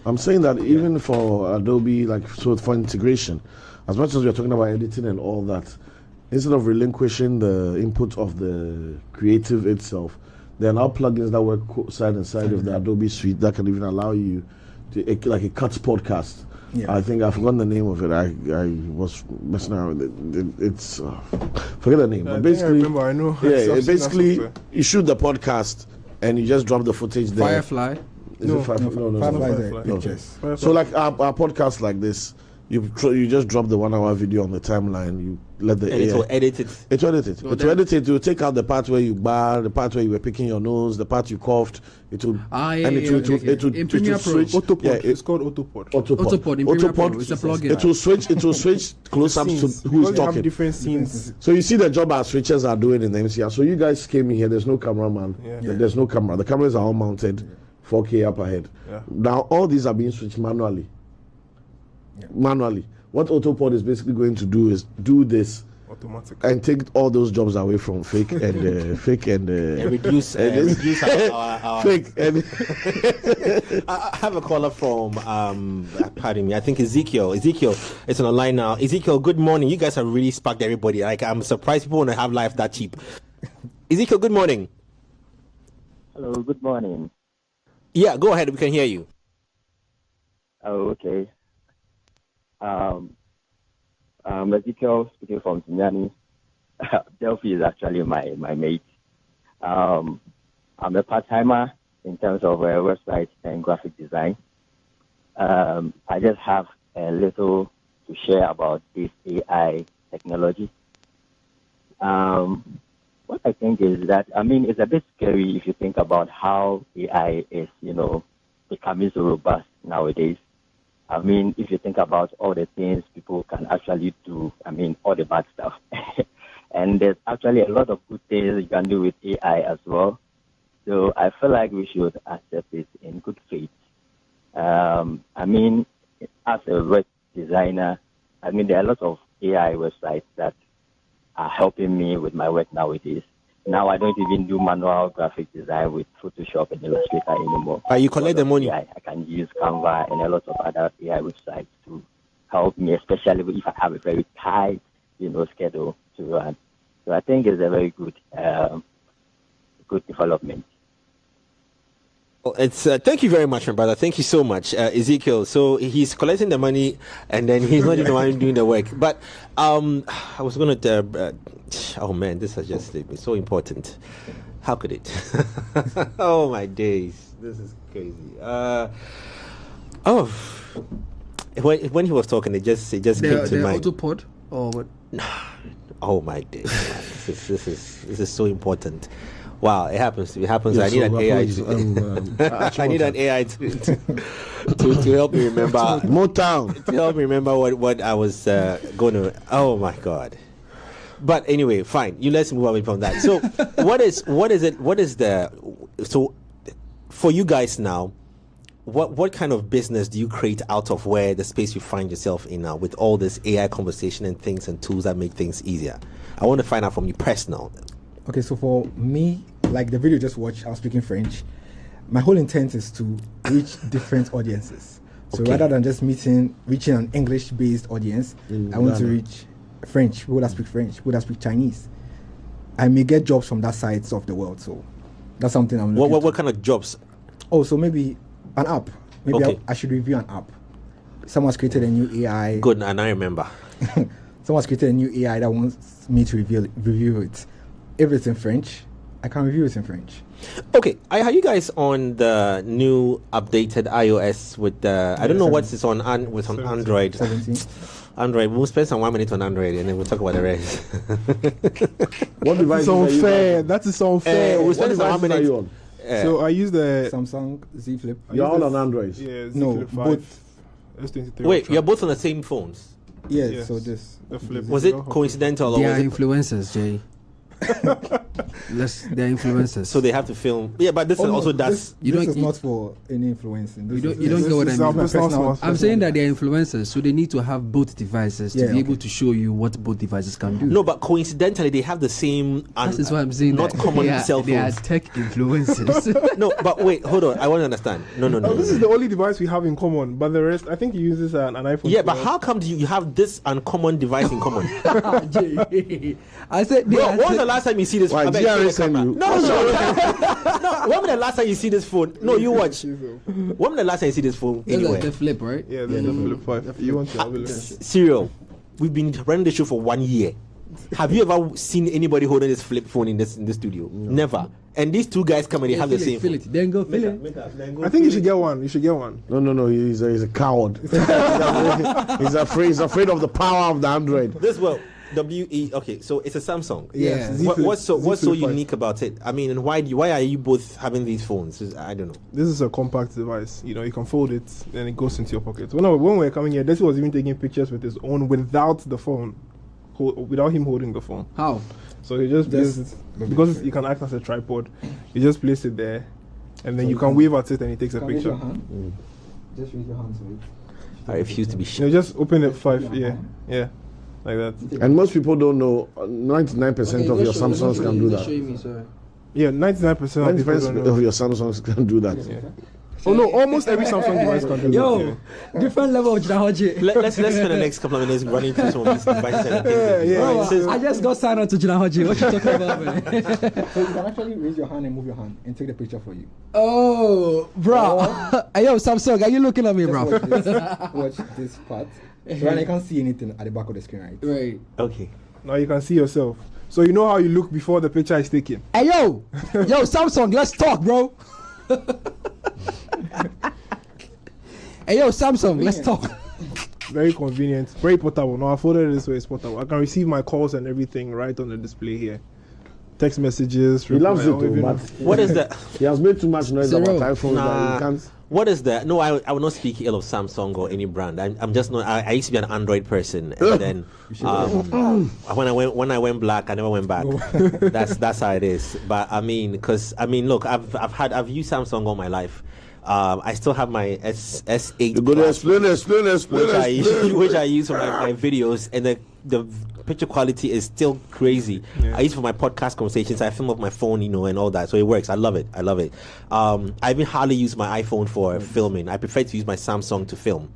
I'm saying that even for Adobe, like so for integration, as much as we're talking about editing and all that, instead of relinquishing the input of the creative itself, there are now plugins that work side and side of the Adobe suite that can even allow you to, like a cuts podcast. Yeah. I think I've forgotten the name of it. I was messing around with it. It's forget the name. But basically, I know. Yeah, basically you shoot the podcast and you just drop the footage there. Firefly. No. So like our podcast like this, you just drop the 1 hour video on the timeline. You let the and it will edit it. It will edit it. It will edit it. It will take out the part where you bar, the part where you were picking your nose, the part you coughed. It will switch. Autopod. It's called Autopod. Autopod. It's a plugin. It will switch close-ups to who's talking. Have different scenes. So you see the job our switchers are doing in the MCR. So you guys came in here. There's no cameraman. There's no camera. The cameras are all mounted, 4K up ahead. Now all these are being switched manually. What Autopod is basically going to do is do this automatically and take all those jobs away from fake and reduce our fake. And I have a caller from pardon me, I think Ezekiel. Ezekiel is on the line now. Ezekiel, good morning. You guys have really sparked everybody. Like, I'm surprised people want to have life that cheap. Ezekiel, good morning. Hello, good morning. Yeah, go ahead. We can hear you. Oh, okay. Ezekiel speaking from Tinyani. Delphi is actually my mate. I'm a part-timer in terms of website and graphic design. I just have a little to share about this AI technology. What I think is that, it's a bit scary if you think about how AI is, becoming so robust nowadays. If you think about all the things people can actually do, all the bad stuff. And there's actually a lot of good things you can do with AI as well. So I feel like we should accept it in good faith. As a web designer, there are a lot of AI websites that are helping me with my work nowadays. Now I don't even do manual graphic design with Photoshop and Illustrator anymore. You collect the money. I can use Canva and a lot of other AI websites to help me, especially if I have a very tight, schedule to run. So I think it's a very good, good development. Well, it's thank you very much, my brother. Thank you so much, Ezekiel. So he's collecting the money, and then he's not even the one doing the work. But I was going to. Oh man, this has just been so important. How could it? Oh my days, this is crazy. When he was talking, it just came to mind. Autopod or what? Oh my days, this is so important. Wow, it happens. It happens. Yeah, I need so an AI. I need an AI to help me remember. Motown. To help me remember what I was going to. Oh my God. But anyway, fine. Let's move away from that. So, what is the so for you guys now? What kind of business do you create out of where the space you find yourself in now with all this AI conversation and things and tools that make things easier? I want to find out from you personal. Okay, so for me, like the video you just watched, I was speaking French. My whole intent is to reach different audiences. So rather than just reaching an English-based audience, I want to reach French, people that speak French, people that speak Chinese. I may get jobs from that side of the world, so that's something I'm looking What kind of jobs? Oh, so maybe an app. Maybe I should review an app. Someone's created a new AI. Good, and I remember. Someone's created a new AI that wants me to review it. If it's in French, I can review it in French. Okay, are you guys on the new updated iOS with the? I don't know what's this on Android. 17. Android. We'll spend some 1 minute on Android and then we'll talk about the rest. What device is unfair? That is unfair. We'll spend some 1 minute. So I use the Samsung Z Flip. You're all on Android. Yeah, Z no, Flip 5. both. S23 Wait, Ultra. you're both on the same phones? Yes. So this. The Flip. Was it coincidental? They or are was it influencers, Jay. they're influencers. So they have to film. Yeah, but this is also does. This is not for any influencing. You don't get what I mean. I'm saying that they're influencers, so they need to have both devices to be able to show you what both devices can do. No, but coincidentally, they have the same. This is what I'm saying. Not common cell phones. They are tech influencers. No, but wait, hold on. I want to understand. No. This is the only device we have in common, but the rest, I think he uses an iPhone. Yeah, but how come you have this uncommon device in common? I said, bro, when was the last time you see this phone? No. When was the last time you see this phone? No, you watch. When was the last time you see this phone? Anywhere? The Flip, right? Yeah, the Flip 5. You want to Serial. We've been running the show for 1 year. Have you ever seen anybody holding this flip phone in this studio? No. Never. And these two guys come and they have the same phone. Then go fill it. I think you should get one. No. He's a coward. He's afraid of the power of the Android. This okay, so it's a Samsung. Yeah. What's so unique about it? I mean, and why are you both having these phones? I don't know. This is a compact device. You can fold it and it goes into your pocket. When we were coming here, this was even taking pictures with his own without the phone, without him holding the phone. How? So he just places it, because you can act as a tripod. You just place it there, and then you can wave at it and he takes a picture. Just raise your hand to it. I refuse to be sure. Just open it 5. Yeah. Like that. And most people don't know 99% of your Samsungs can do that. Yeah, 99% of your Samsungs can do that. Yeah. Oh no, almost every Samsung device can do that. Yo, different level of Jinahoji. Let's spend the next couple of minutes running through some of these devices and things. I just got signed on to Jinahoji. What you talking about, man? So you can actually raise your hand and move your hand and take the picture for you. Oh, bro. Hey, yo, Samsung, are you looking at me, bro? Watch this part. So right now you can't see anything at the back of the screen, right? Right. Okay. Now you can see yourself. So you know how you look before the picture is taken. Hey, yo, Samsung, let's talk, bro. Hey, yo, Samsung, let's talk. Very convenient, very portable. Now I folded it this way, it's portable. I can receive my calls and everything right on the display here. Text messages. He loves it too, but what is that? He has made too much noise about iPhones that he can't. What is that? No, I will not speak ill of Samsung or any brand. I'm just not. I used to be an Android person, and then when I went black, I never went back. That's how it is. But look, I've used Samsung all my life. I still have my S8. You go to explain, which I use for my videos, and the picture quality is still crazy. Yeah. I use it for my podcast conversations. I film off my phone, and all that, so it works. I love it. I even hardly use my iPhone for filming. I prefer to use my Samsung to film.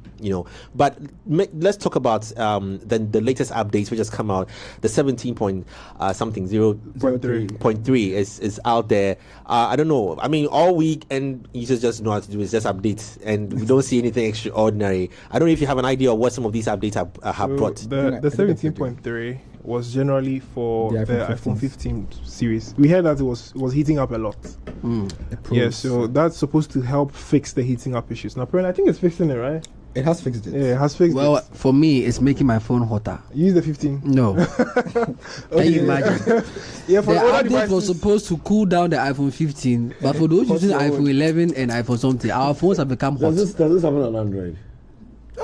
But let's talk about the latest updates which has come out. The 17.3 is out there. I don't know. I mean, all week and users just know how to do is just updates, and we don't see anything extraordinary. I don't know if you have an idea of what some of these updates have brought. The 17.3 was generally for the iPhone 15 series. We heard that it was heating up a lot. Yeah, so that's supposed to help fix the heating up issues. Now, apparently, I think it's fixing it, right? It has fixed it. Yeah, it has fixed it. Well, for me, it's making my phone hotter. Use the 15. No. Can you imagine? Yeah, for the the update devices was supposed to cool down the iPhone 15, but for those using iPhone 11 and iPhone something, our phones have become hot. Does this happen on Android?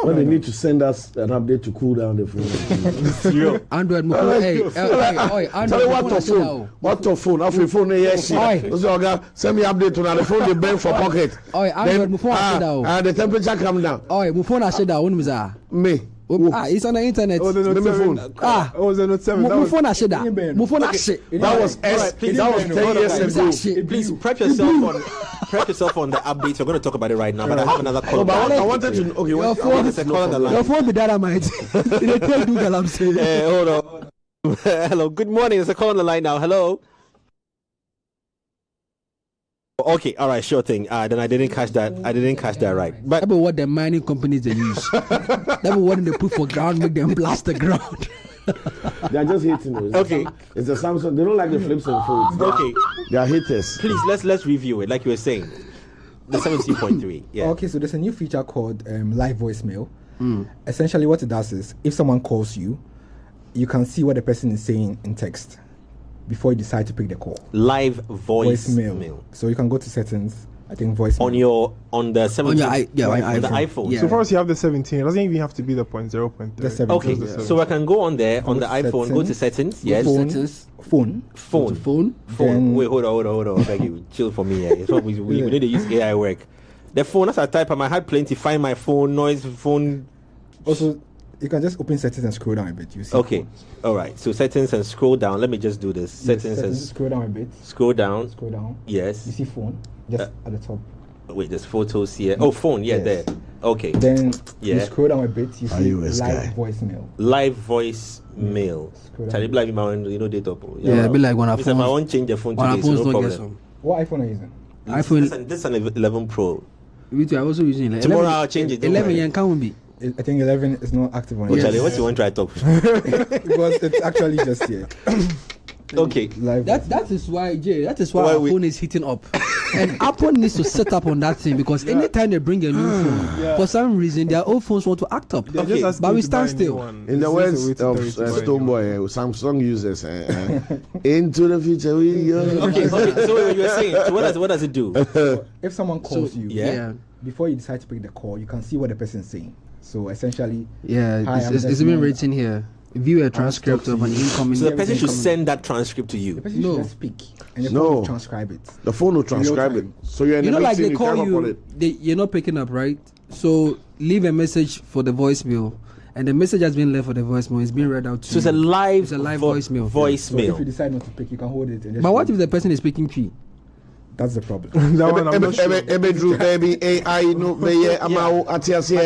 When they need to send us an update to cool down the phone. Android, what the phone? Off your phone, yes. Send me update to the phone. They bend for pocket. Android, the temperature come down. My phone is down. Me. It's on the internet. Oh, the Note 7. The Note 7. My phone is That was 10 years ago. Please prep yourself on the updates. We're going to talk about it right now, but I have another call. I wanted to. Okay, your phone be dynamite. They tell Google I'm saying. Hold on. Hello. Good morning. There's a call on the line now. Hello. Okay, all right, sure thing. Then I didn't catch that. Right. But that's what the mining companies they use. That's what they put for ground, make them blast the ground. They are just hitting those. Okay, it's a Samsung. They don't like the flips and folds. Okay, they are haters. Please let's review it like you were saying. The 17.3. Yeah. Okay, so there's a new feature called live voicemail. Essentially, what it does is if someone calls you, you can see what the person is saying in text before you decide to pick the call. Live voicemail. So you can go to settings I think voice on the 17 on the iPhone. Yeah. So far as you have the 17, it doesn't even have to be the 0.0.3. The 17. Okay, Yeah. so I can go on there on the iPhone, go to settings. Yes. Phone. Phone. Wait, hold on. Beg you, chill for me. It's what we need to use AI work. The phone, as I type, I had plenty. Find my phone, noise, phone. Also, you can just open settings and scroll down a bit. You see. Okay. All right. So settings and scroll down. Let me just do this. Settings and scroll down a bit. Scroll down. Scroll down. Yes. You see phone just at the top. Wait, there's photos here. Oh, phone. Yeah, Yes. there. Okay. Then you scroll down a bit. You see iOS live voicemail. Live voicemail. Charlie Black, data. Yeah, be like when I I won't change the phone today, so no problem. What iPhone are you using? iPhone. This is an 11 Pro. I also using 11. Tomorrow I'll change it. 11 can't be. I think 11 is not active on Oh, it. Charlie, what you want to try to talk? Because it's actually just here. Okay. Live That is why, Jay. That is why our phone is heating up, and Apple needs to set up on that thing because anytime they bring a new phone, for some reason their old phones want to act up. Okay. But we stand still. In the words of Stoneboy, Samsung users, into the future we go. Okay. So you were saying, so what does it do? If someone calls you, yeah. before you decide to pick the call, you can see what the person is saying. So essentially, it's even written here. View a transcript of an incoming. So the person should send that transcript to you. The person should just speak, and the phone will transcribe it. The phone will transcribe it. So you're in the meeting, like they you call can't you, upload it. you're not picking up, right? So leave a message for the voicemail, and the message has been left for the voicemail. It's being read out to you. So it's a live voicemail. So if you decide not to pick, you can hold it. And but what if the person is speaking tree? That's the problem. That one I'm not sure.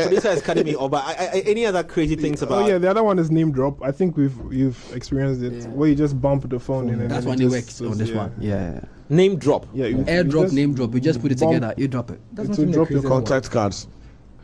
Producer is cutting me off, but any other crazy things about? Oh yeah, the other one is name drop. I think you've experienced it, where you just bump the phone in. And that's when it works on this one. Yeah. Name drop. Yeah. Airdrop, name drop. You just put it together. You drop it. That's to drop your contact cards.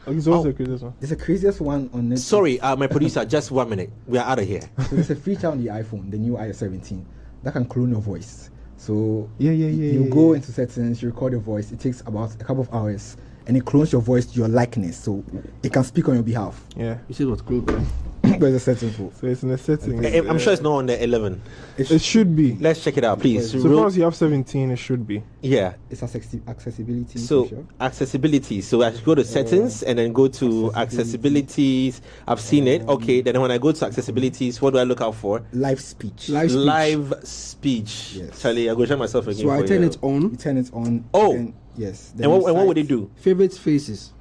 Okay, so what's the craziest one? It's the craziest one on Netflix. Sorry, my producer, just 1 minute. We are out of here. So there's a feature on the iPhone, the new iOS 17, that can clone your voice. So you go into settings, you record your voice. It takes about a couple of hours, and it clones your voice to your likeness, so it can speak on your behalf. Yeah. You see what's clone? There's a setting for. So it's in the settings. I'm sure it's not on the 11. It should be. Let's check it out, please. So far as you have 17, it should be. Yeah. It's accessibility. So feature. Accessibility. So I should go to settings and then go to accessibilities. I've seen it. Okay. Then when I go to accessibilities, what do I look out for? Live speech. Live speech. Yes. Charlie, I'll go show myself again. So I turn it on. You turn it on. Oh. And yes. And what would it do? Favorite faces.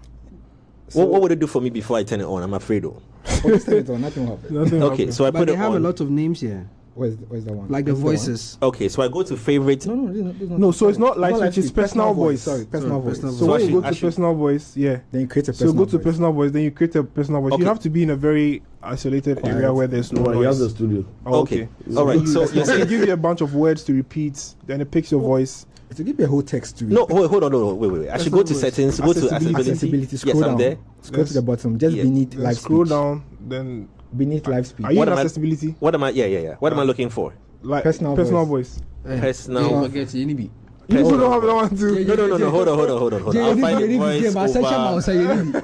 So what would it do for me before I turn it on? I'm afraid though. Just turn it on. Nothing will happen. Okay. So I But put they it have on. a lot of names here, Where's that one? like the What's that one? voices. Okay. So I go to favorite. No, So it's not live speech, it's personal voice. Sorry, personal voice. personal So So when I you go should- to personal voice, Then you create a So personal go to voice. personal voice, then you create a personal voice. Okay. You have to be in a very isolated area where there's no No, he has noise. the studio. Oh, Okay. All right. So you're They saying give you a bunch of words to repeat, then it picks your voice. To give you a whole text to it. no. Hold on. No. Wait. I should go to settings. Go to accessibility. Accessibility. Scroll Yes, down. I'm there. Scroll to the bottom. Just Yeah. beneath Then live scroll speech. down, then Beneath live speech. are you What in am I- accessibility? What am I? Yeah. What am I looking for? Like Personal voice. Personal. Don't forget Yinibi. You don't have that one too. No. Hold on. I'll find the voice over.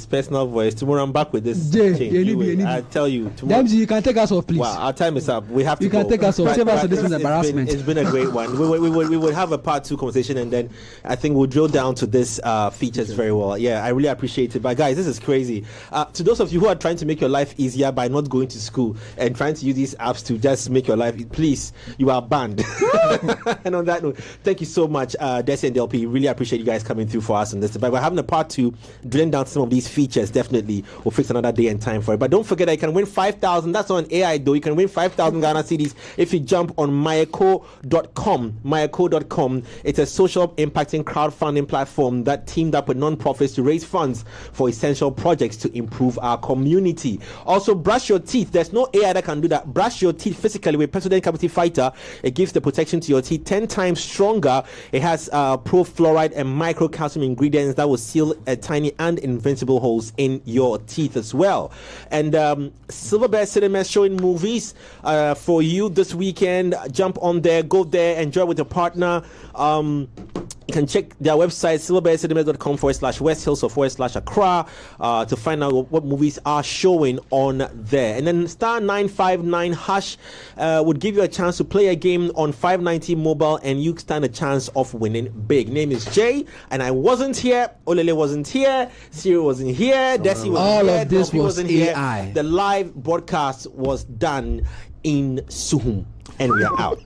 Personal voice. Tomorrow I'm back with this Jay, change. you You need- wait. I tell you tomorrow. Damn, you can take us off, please. Wow, our time is up. We have to You go. can take us off. Save us for this But one's embarrassment. It's been a great one. We would have a part 2 conversation, and then I think we'll drill down to this features very well. Yeah, I really appreciate it. But guys, this is crazy. To those of you who are trying to make your life easier by not going to school and trying to use these apps to just make your life, please, you are banned. And on that note, thank you so much, Desi and DLP. Really appreciate you guys coming through for us on this. But we're having a part 2, drilling down some of these features. Definitely, we'll fix another day and time for it. But don't forget that you can win 5,000. That's on AI though. You can win 5,000 Ghana cedis if you jump on myco.com. Myco.com. It's a social impacting crowdfunding platform that teamed up with non-profits to raise funds for essential projects to improve our community. Also, brush your teeth. There's no AI that can do that. Brush your teeth physically with Pepsodent Cavity Fighter. It gives the protection to your teeth 10 times stronger. It has pro fluoride and micro calcium ingredients that will seal tiny and invincible holes in your teeth as well. And Silver Bear Cinema is showing movies for you this weekend. Jump on there, go there, enjoy with your partner. You can check their website, silverbearcinema.com/West Hills or /Accra, to find out what movies are showing on there. And then *959# would give you a chance to play a game on 590 mobile, and you stand a chance of winning big. Name is Jay, and I wasn't here. Olele wasn't here. Siri wasn't here. Desi wasn't all here. of this Tofi was wasn't AI. Here. The live broadcast was done in Suhum, and we are out.